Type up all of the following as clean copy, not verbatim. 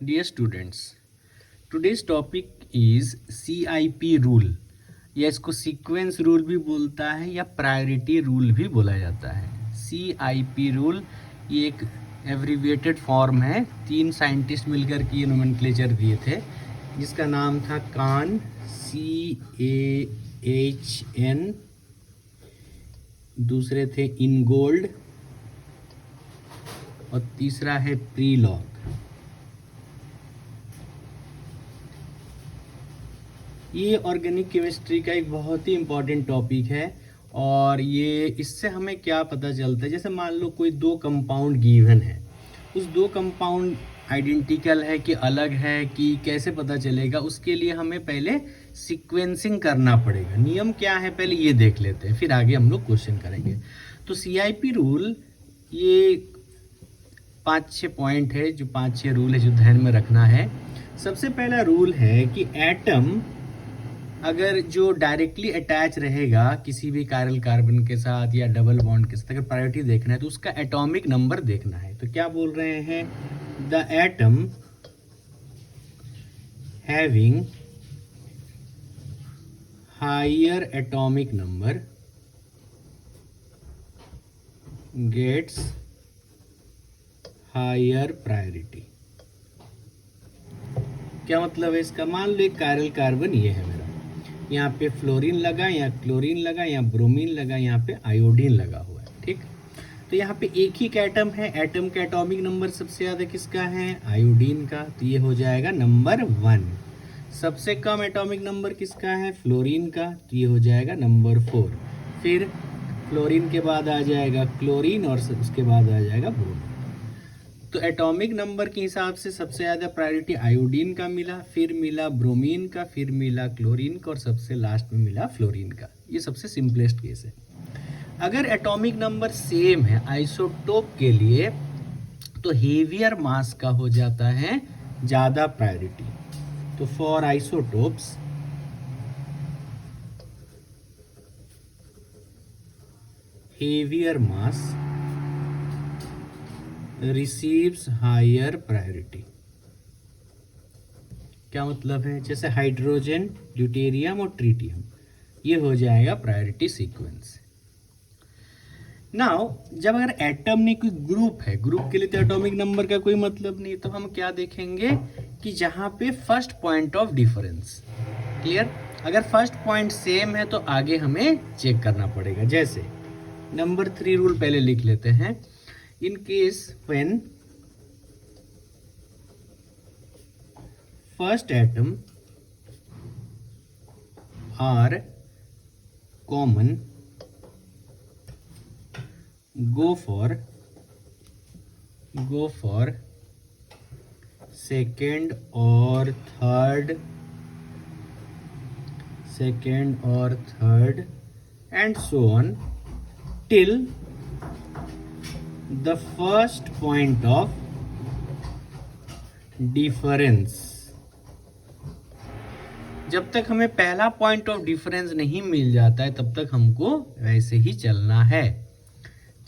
Dear students, today's topic is CIP rule या इसको sequence rule भी बोलता है या प्रायोरिटी रूल भी बोला जाता है। CIP रूल ये एक एब्रीविएटेड फॉर्म है। 3 साइंटिस्ट मिलकर के ये नोमेनक्लेचर दिए थे, जिसका नाम था कान, CAHN, दूसरे थे इनगोल्ड और तीसरा है प्रीलॉग। ये ऑर्गेनिक केमिस्ट्री का एक बहुत ही इम्पॉर्टेंट टॉपिक है और ये इससे हमें क्या पता चलता है, जैसे मान लो कोई 2 कंपाउंड गिवन है, उस 2 कंपाउंड आइडेंटिकल है कि अलग है कि कैसे पता चलेगा, उसके लिए हमें पहले सीक्वेंसिंग करना पड़ेगा। नियम क्या है पहले ये देख लेते हैं, फिर आगे हम लोग क्वेश्चन करेंगे। तो CIP रूल ये 5-6 पॉइंट है, जो 5-6 रूल है जो ध्यान में रखना है। सबसे पहला रूल है कि एटम अगर जो डायरेक्टली अटैच रहेगा किसी भी कायरल कार्बन के साथ या डबल बॉन्ड के साथ, अगर प्रायोरिटी देखना है तो उसका एटॉमिक नंबर देखना है। तो क्या बोल रहे हैं, the atom having higher atomic number gets higher priority. क्या मतलब है इसका, मान लो एक कायरल कार्बन ये है मेरा, यहाँ पे फ्लोरीन लगा, यहाँ क्लोरीन लगा, यहाँ ब्रोमीन लगा, यहाँ पे आयोडीन लगा हुआ है, ठीक। तो यहाँ पे एक ही एटम है, एटम का एटॉमिक नंबर सबसे ज़्यादा किसका है, आयोडीन का, तो ये हो जाएगा नंबर 1। सबसे कम एटॉमिक नंबर किसका है, फ्लोरीन का, तो ये हो जाएगा नंबर 4। फिर फ्लोरीन के बाद आ जाएगा क्लोरीन और उसके बाद आ जाएगा ब्रोमीन। तो एटॉमिक नंबर के हिसाब से सबसे ज़्यादा प्रायोरिटी आयोडीन का मिला, फिर मिला ब्रोमीन का, फिर मिला क्लोरीन का और सबसे लास्ट में मिला फ्लोरीन का। ये सबसे सिंपलेस्ट केस है। अगर एटॉमिक नंबर सेम है आइसोटोप के लिए, तो हेवियर मास का हो जाता है ज़्यादा प्रायोरिटी। तो for isotopes heavier mass receives higher priority. क्या मतलब है, जैसे हाइड्रोजन, ड्यूटेरियम और ट्रिटियम, ये हो जाएगा प्रायोरिटी सीक्वेंस। नाउ जब अगर एटम नहीं कोई ग्रुप है, ग्रुप के लिए तो एटॉमिक नंबर का कोई मतलब नहीं, तो हम क्या देखेंगे कि जहां पे first point of difference clear, अगर फर्स्ट पॉइंट सेम है तो आगे हमें चेक करना पड़ेगा। जैसे नंबर 3 रूल पहले लिख लेते हैं। In case when first atom are common, go for second or third and so on till the first point of difference। जब तक हमें पहला पॉइंट ऑफ डिफरेंस नहीं मिल जाता है तब तक हमको वैसे ही चलना है।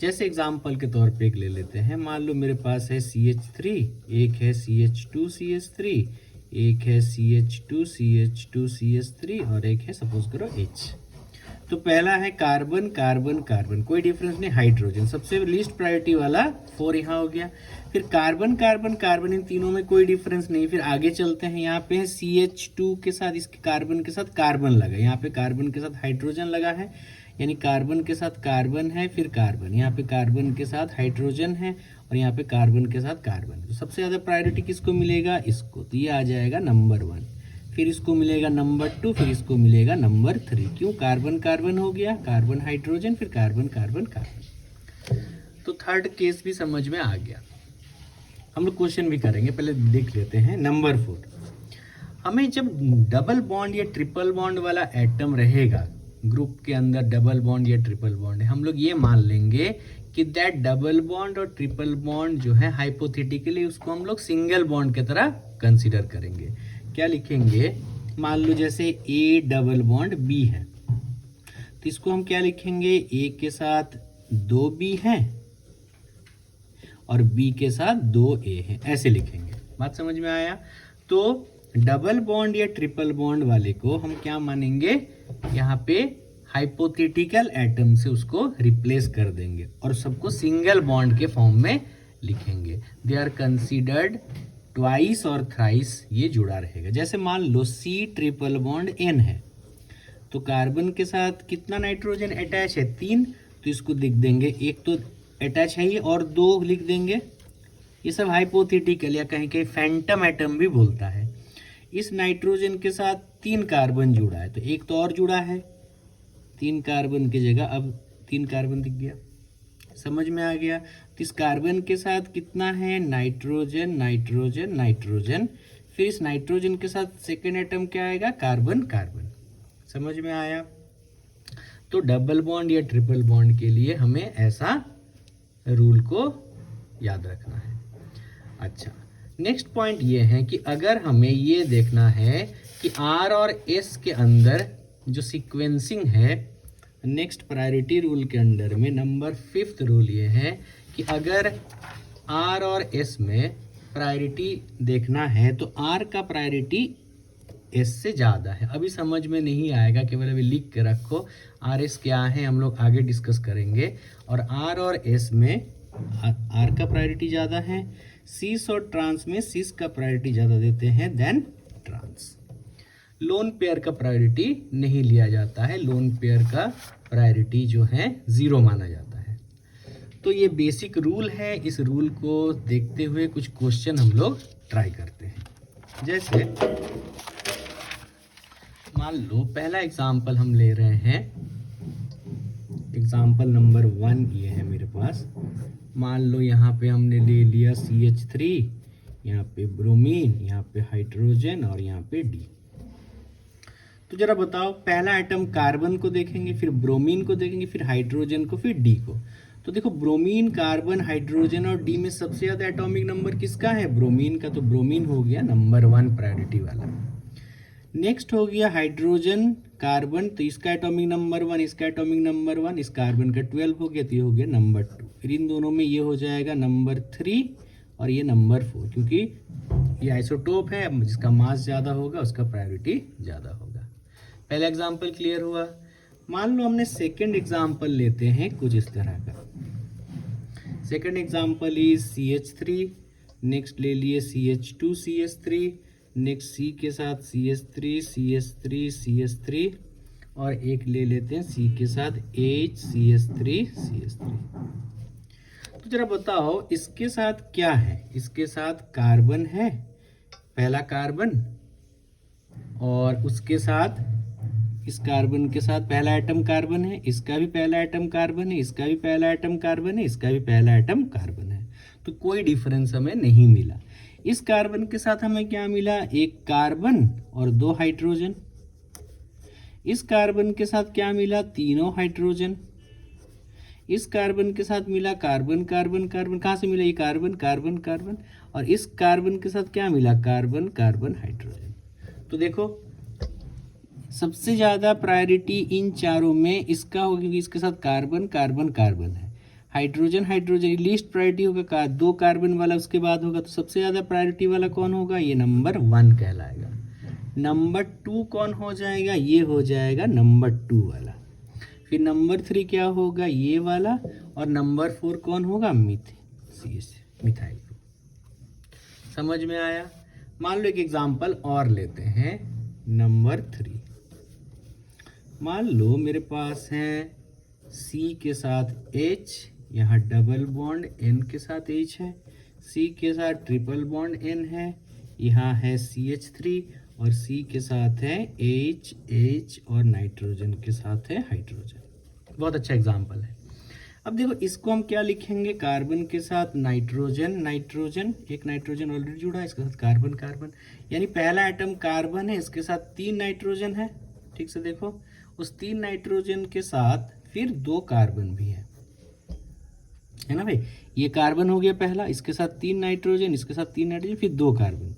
जैसे एग्जांपल के तौर पे एक ले लेते हैं, मान लो मेरे पास है CH3, एक है CH2CH3, एक है CH2CH2CH3 और एक है सपोज करो H। तो पहला है कार्बन कार्बन कार्बन, कोई डिफरेंस नहीं, हाइड्रोजन सबसे लीस्ट प्रायोरिटी वाला 4 यहाँ हो गया। फिर कार्बन कार्बन कार्बन, इन तीनों में कोई डिफरेंस नहीं। फिर आगे चलते हैं, यहाँ पे है CH2 के साथ इसके कार्बन के साथ कार्बन लगा, यहाँ पे कार्बन के साथ हाइड्रोजन लगा है, यानी कार्बन के साथ कार्बन है, फिर कार्बन, यहाँ पे कार्बन के साथ हाइड्रोजन है और यहाँ पे कार्बन के साथ कार्बन। तो सबसे ज़्यादा प्रायोरिटी किसको मिलेगा, इसको, तो ये आ जाएगा नंबर 1। फिर इसको मिलेगा नंबर 2, फिर इसको मिलेगा नंबर 3। क्यों, कार्बन कार्बन हो गया, कार्बन हाइड्रोजन, फिर कार्बन कार्बन कार्बन। तो थर्ड केस भी समझ में आ गया। हम लोग क्वेश्चन भी करेंगे, पहले देख लेते हैं। नंबर 4, हमें जब डबल बॉन्ड या ट्रिपल बॉन्ड वाला एटम रहेगा, ग्रुप के अंदर डबल बॉन्ड या ट्रिपल बॉन्ड है, हम लोग ये मान लेंगे कि दैट डबल बॉन्ड और ट्रिपल बॉन्ड जो है हाइपोथेटिकली उसको हम लोग सिंगल बॉन्ड की तरह कंसीडर करेंगे। क्या लिखेंगे, मान लो जैसे A डबल बॉन्ड B है, तो इसको हम क्या लिखेंगे, A के साथ 2B है और B के साथ 2A है, ऐसे लिखेंगे। बात समझ में आया? तो डबल बॉन्ड या ट्रिपल बॉन्ड वाले को हम क्या मानेंगे, यहाँ पे हाइपोथेटिकल एटम से उसको रिप्लेस कर देंगे और सबको सिंगल बॉन्ड के फॉर्म में लिखेंगे। दे आर कंसिडर्ड ट्वाइस और थ्राइस, ये जुड़ा रहेगा। जैसे मान लो सी ट्रिपल बॉन्ड एन है, तो कार्बन के साथ कितना नाइट्रोजन अटैच है, 3, तो इसको लिख देंगे, एक तो अटैच है ये और 2 लिख देंगे। ये सब हाइपोथेटिकल या कहीं कहीं फैंटम एटम भी बोलता है। इस नाइट्रोजन के साथ 3 कार्बन जुड़ा है, तो एक तो और जुड़ा है, 3 कार्बन की जगह अब 3 कार्बन दिख गया। समझ में आ गया? तो इस कार्बन के साथ कितना है, नाइट्रोजन नाइट्रोजन नाइट्रोजन, फिर इस नाइट्रोजन के साथ सेकेंड एटम क्या आएगा, कार्बन कार्बन। समझ में आया? तो डबल बॉन्ड या ट्रिपल बॉन्ड के लिए हमें ऐसा रूल को याद रखना है। अच्छा, नेक्स्ट पॉइंट ये है कि अगर हमें ये देखना है कि आर और एस के अंदर जो सीक्वेंसिंग है, नेक्स्ट प्रायोरिटी रूल के अंडर में नंबर 5th रूल ये है कि अगर आर और एस में प्रायोरिटी देखना है तो आर का प्रायोरिटी एस से ज़्यादा है। अभी समझ में नहीं आएगा, केवल अभी लिख के रखो आर एस क्या है, हम लोग आगे डिस्कस करेंगे। और आर एस में आर का प्रायोरिटी ज़्यादा है, सीस और ट्रांस में सीस का प्रायोरिटी ज़्यादा देते हैं देन ट्रांस। लोन पेयर का प्रायोरिटी नहीं लिया जाता है, लोन पेयर का प्रायोरिटी जो है 0 माना जाता है। तो ये बेसिक रूल है, इस रूल को देखते हुए कुछ क्वेश्चन हम लोग ट्राई करते हैं। जैसे मान लो पहला एग्जाम्पल हम ले रहे हैं, एग्जाम्पल नंबर 1 ये है मेरे पास। मान लो यहाँ पे हमने ले लिया CH3, यहाँ पे ब्रोमीन, यहाँ पे हाइड्रोजन और यहाँ पे D। तो जरा बताओ, पहला एटम कार्बन को देखेंगे, फिर ब्रोमीन को देखेंगे, फिर हाइड्रोजन को, फिर D को। तो देखो ब्रोमीन, कार्बन, हाइड्रोजन और D में सबसे ज़्यादा एटॉमिक नंबर किसका है, ब्रोमीन का। तो ब्रोमीन हो गया नंबर 1 प्रायोरिटी वाला। नेक्स्ट हो गया हाइड्रोजन, कार्बन, तो इसका एटॉमिक नंबर 1, इसका एटॉमिक नंबर 1, इस कार्बन का 12 हो गया, तो ये हो गया नंबर 2। फिर इन दोनों में ये हो जाएगा नंबर 3 और ये नंबर 4, क्योंकि ये आइसोटोप है, जिसका मास ज़्यादा होगा उसका प्रायोरिटी ज़्यादा होगा। पहला एग्जाम्पल क्लियर हुआ। मान लो हमने सेकेंड एग्जाम्पल लेते हैं कुछ इस तरह का। Second example is CH3, next ले लिए CH2 CH3, नेक्स्ट C के साथ CH3 CH3 CH3 और एक ले लेते हैं C के साथ H CH3 CH3। तो जरा बताओ इसके साथ क्या है, इसके साथ कार्बन है, पहला कार्बन, और उसके साथ इस कार्बन के साथ पहला एटम कार्बन है, इसका भी पहला एटम कार्बन है, इसका भी पहला एटम कार्बन है, इसका भी पहला एटम कार्बन है। तो कोई डिफरेंस हमें नहीं मिला। इस कार्बन के साथ हमें क्या मिला, एक कार्बन और 2 हाइड्रोजन। इस कार्बन के साथ क्या मिला, तीनों हाइड्रोजन। इस कार्बन के साथ मिला कार्बन कार्बन कार्बन, कहाँ से मिला, ये कार्बन कार्बन कार्बन। और इस कार्बन के साथ क्या मिला, कार्बन कार्बन हाइड्रोजन। तो देखो सबसे ज़्यादा प्रायोरिटी इन चारों में इसका होगा, क्योंकि इसके साथ कार्बन कार्बन कार्बन है। हाइड्रोजन हाइड्रोजन लीस्ट प्रायोरिटी होगा, 2 कार्बन वाला उसके बाद होगा। तो सबसे ज़्यादा प्रायोरिटी वाला कौन होगा, ये नंबर 1 कहलाएगा। नंबर 2 कौन हो जाएगा, ये हो जाएगा नंबर 2 वाला। फिर नंबर 3 क्या होगा, ये वाला। और नंबर 4 कौन होगा, मिथाइल। समझ में आया? मान लो एक एग्जाम्पल और लेते हैं, नंबर 3। मान लो मेरे पास है C के साथ H, यहाँ डबल बॉन्ड N के साथ H है, C के साथ ट्रिपल बॉन्ड N है, यहाँ है CH3 और C के साथ है H और नाइट्रोजन के साथ है हाइड्रोजन। बहुत अच्छा एग्जाम्पल है। अब देखो इसको हम क्या लिखेंगे, कार्बन के साथ नाइट्रोजन नाइट्रोजन, एक नाइट्रोजन ऑलरेडी जुड़ा है, इसके साथ कार्बन कार्बन, यानी पहला एटम कार्बन है, इसके साथ 3 नाइट्रोजन है। ठीक से देखो, उस 3 नाइट्रोजन के साथ फिर 2 कार्बन भी है ना भाई। ये कार्बन हो गया पहला, इसके साथ 3 नाइट्रोजन, इसके साथ 3 नाइट्रोजन, फिर 2 कार्बन।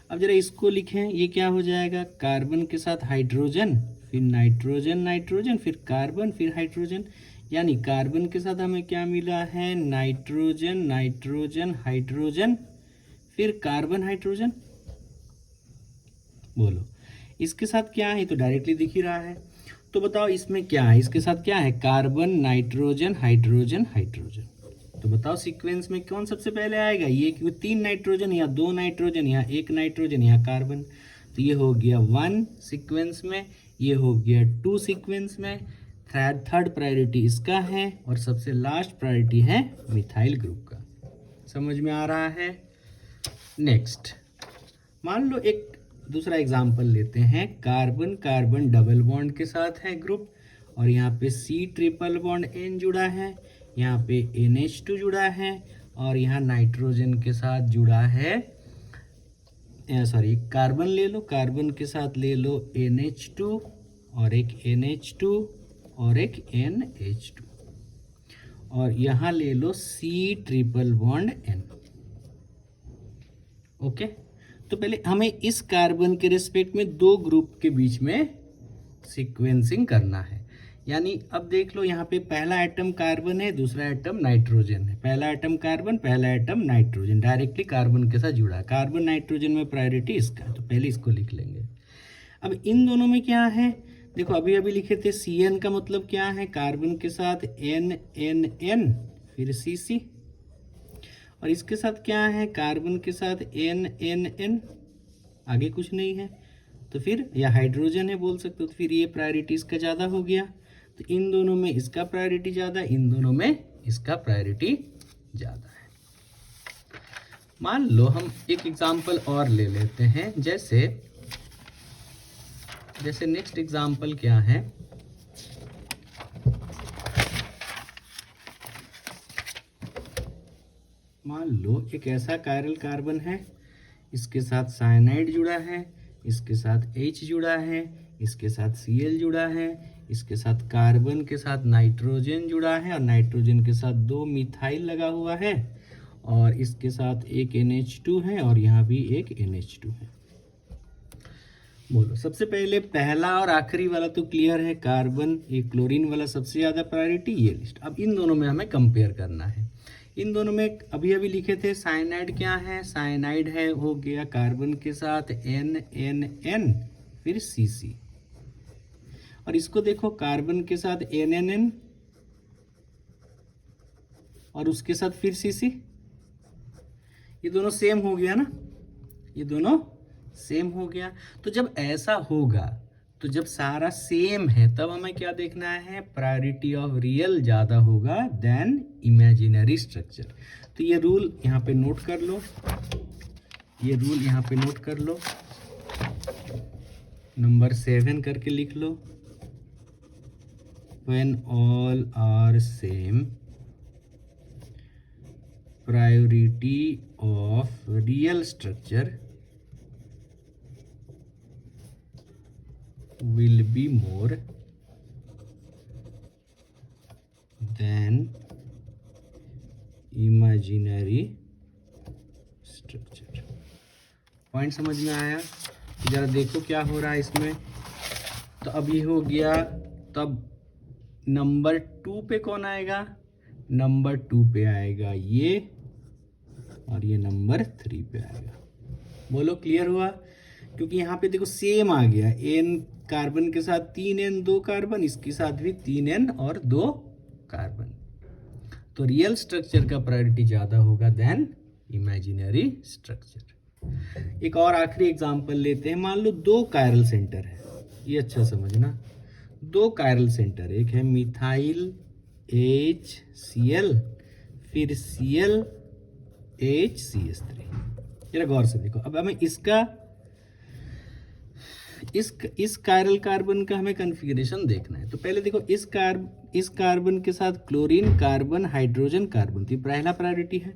अब जरा इसको लिखें, ये क्या हो जाएगा, कार्बन के साथ हाइड्रोजन, फिर नाइट्रोजन नाइट्रोजन, फिर कार्बन, फिर हाइड्रोजन। यानी कार्बन के साथ हमें क्या मिला है, नाइट्रोजन नाइट्रोजन हाइड्रोजन, फिर कार्बन हाइड्रोजन, बोलो इसके साथ क्या है, तो डायरेक्टली दिख ही रहा है। तो बताओ इसमें क्या है, इसके साथ क्या है, कार्बन नाइट्रोजन हाइड्रोजन हाइड्रोजन। तो बताओ सीक्वेंस में कौन सबसे पहले आएगा, ये, क्योंकि 3 नाइट्रोजन, यहाँ 2 नाइट्रोजन, यहाँ 1 नाइट्रोजन, यहाँ कार्बन। तो ये हो गया 1 सीक्वेंस में, ये हो गया 2 सीक्वेंस में, थर्ड प्रायोरिटी इसका है, और सबसे लास्ट प्रायोरिटी है मिथाइल ग्रुप का। समझ में आ रहा है। नेक्स्ट मान लो एक दूसरा एग्जाम्पल लेते हैं, कार्बन कार्बन डबल बॉन्ड के साथ है ग्रुप, और यहाँ पे C ट्रिपल बॉन्ड N जुड़ा है, यहाँ पे NH2 जुड़ा है, और यहाँ नाइट्रोजन के साथ जुड़ा है, सॉरी कार्बन ले लो, कार्बन के साथ ले लो NH2 और एक NH2 और एक NH2, और यहाँ ले लो C triple bond N। Okay, तो पहले हमें इस कार्बन के रिस्पेक्ट में 2 ग्रुप के बीच में सीक्वेंसिंग करना है। यानी अब देख लो, यहाँ पे पहला एटम कार्बन है, दूसरा एटम नाइट्रोजन है, पहला एटम कार्बन, पहला एटम नाइट्रोजन, डायरेक्टली कार्बन के साथ जुड़ा है। कार्बन नाइट्रोजन में प्रायोरिटी इसका है, तो पहले इसको लिख लेंगे। अब इन दोनों में क्या है, देखो अभी अभी लिखे थे CN का मतलब क्या है, कार्बन के साथ NNN फिर CC, और इसके साथ क्या है, कार्बन के साथ NNN, आगे कुछ नहीं है, तो फिर या हाइड्रोजन है बोल सकते हो, तो फिर ये प्रायोरिटी इसका ज़्यादा हो गया। तो इन दोनों में इसका प्रायोरिटी ज़्यादा, इन दोनों में इसका प्रायोरिटी ज़्यादा है। मान लो हम एक एग्जाम्पल और ले लेते हैं, जैसे नेक्स्ट एग्जाम्पल क्या है, मान लो एक ऐसा कायरल कार्बन है, इसके साथ साइनाइड जुड़ा है, इसके साथ H जुड़ा है, इसके साथ Cl जुड़ा है, इसके साथ कार्बन के साथ नाइट्रोजन जुड़ा है, और नाइट्रोजन के साथ 2 मिथाइल लगा हुआ है, और इसके साथ एक NH2 है, और यहाँ भी एक NH2 है। बोलो सबसे पहले पहला और आखिरी वाला तो क्लियर है, कार्बन, ये क्लोरीन वाला सबसे ज़्यादा प्रायोरिटी, ये लिस्ट। अब इन दोनों में हमें कंपेयर करना है। इन दोनों में अभी अभी लिखे थे साइनाइड क्या है, साइनाइड है हो गया कार्बन के साथ NNN फिर CC, और इसको देखो कार्बन के साथ NNN और उसके साथ फिर CC, ये दोनों सेम हो गया ना, ये दोनों सेम हो गया। तो जब ऐसा होगा, तो जब सारा सेम है, तब हमें क्या देखना है, प्रायोरिटी ऑफ रियल ज़्यादा होगा देन इमेजिनरी स्ट्रक्चर। तो ये रूल यहाँ पे नोट कर लो, ये रूल यहाँ पे नोट कर लो, नंबर 7 करके लिख लो, when all are same, priority of real structure will be more than imaginary structure। Point समझ में आया? जरा देखो क्या हो रहा है इसमें। तो अब ये हो गया, तब नंबर 2 पे कौन आएगा, नंबर 2 पे आएगा ये, और ये नंबर 3 पे आएगा। बोलो क्लियर हुआ? क्योंकि यहाँ पे देखो सेम आ गया, N कार्बन के साथ 3N 2 कार्बन, इसके साथ भी 3N और 2 कार्बन। तो रियल स्ट्रक्चर का प्रायोरिटी ज़्यादा होगा देन इमेजिनरी स्ट्रक्चर। एक और आखिरी एग्जांपल लेते हैं। मान लो 2 कायरल सेंटर है, ये अच्छा समझना, 2 कायरल सेंटर, एक है मिथाइल HCl फिर Cl HCS3। जरा गौर से देखो, अब हमें इसका इस कायरल कार्बन का हमें कॉन्फ़िगरेशन देखना है। तो पहले देखो इस कार्बन के साथ क्लोरीन कार्बन हाइड्रोजन कार्बन, तो पहला प्रायोरिटी है।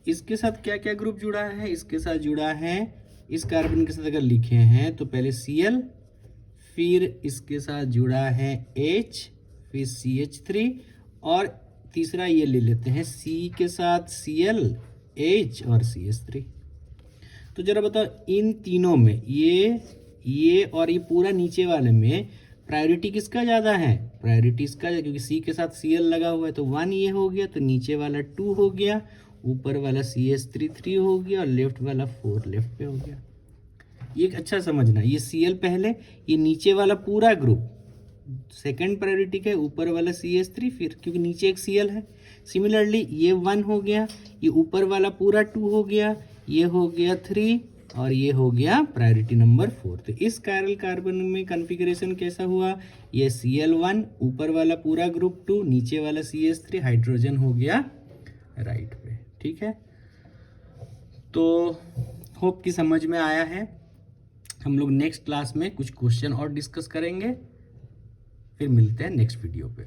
इसके साथ क्या क्या ग्रुप जुड़ा है, इसके साथ जुड़ा है, इस कार्बन के साथ अगर लिखे हैं तो पहले Cl, फिर इसके साथ जुड़ा है H, फिर CH3, और तीसरा ये ले लेते हैं C के साथ Cl H और CS3। तो जरा बताओ इन तीनों में ये और ये पूरा नीचे वाले में प्रायोरिटी किसका ज़्यादा है, प्रायोरिटी इसका, क्योंकि C के साथ Cl लगा हुआ है, तो 1 ये हो गया, तो नीचे वाला 2 हो गया, ऊपर वाला CH3 3 हो गया और लेफ्ट वाला 4 लेफ्ट पे हो गया। ये एक अच्छा समझना, ये Cl पहले, ये नीचे वाला पूरा ग्रुप सेकंड प्रायोरिटी का, ऊपर वाला CH3 फिर, क्योंकि नीचे एक Cl है। सिमिलरली ये 1 हो गया, ये ऊपर वाला पूरा 2 हो गया, ये हो गया 3 और ये हो गया प्रायोरिटी नंबर 4। तो इस कायरल कार्बन में कॉन्फ़िगरेशन कैसा हुआ, ये Cl1 ऊपर वाला पूरा ग्रुप 2, नीचे वाला CH3, हाइड्रोजन हो गया राइट पे। ठीक है, तो होप कि समझ में आया है। हम लोग नेक्स्ट क्लास में कुछ क्वेश्चन और डिस्कस करेंगे, फिर मिलते हैं नेक्स्ट वीडियो पे।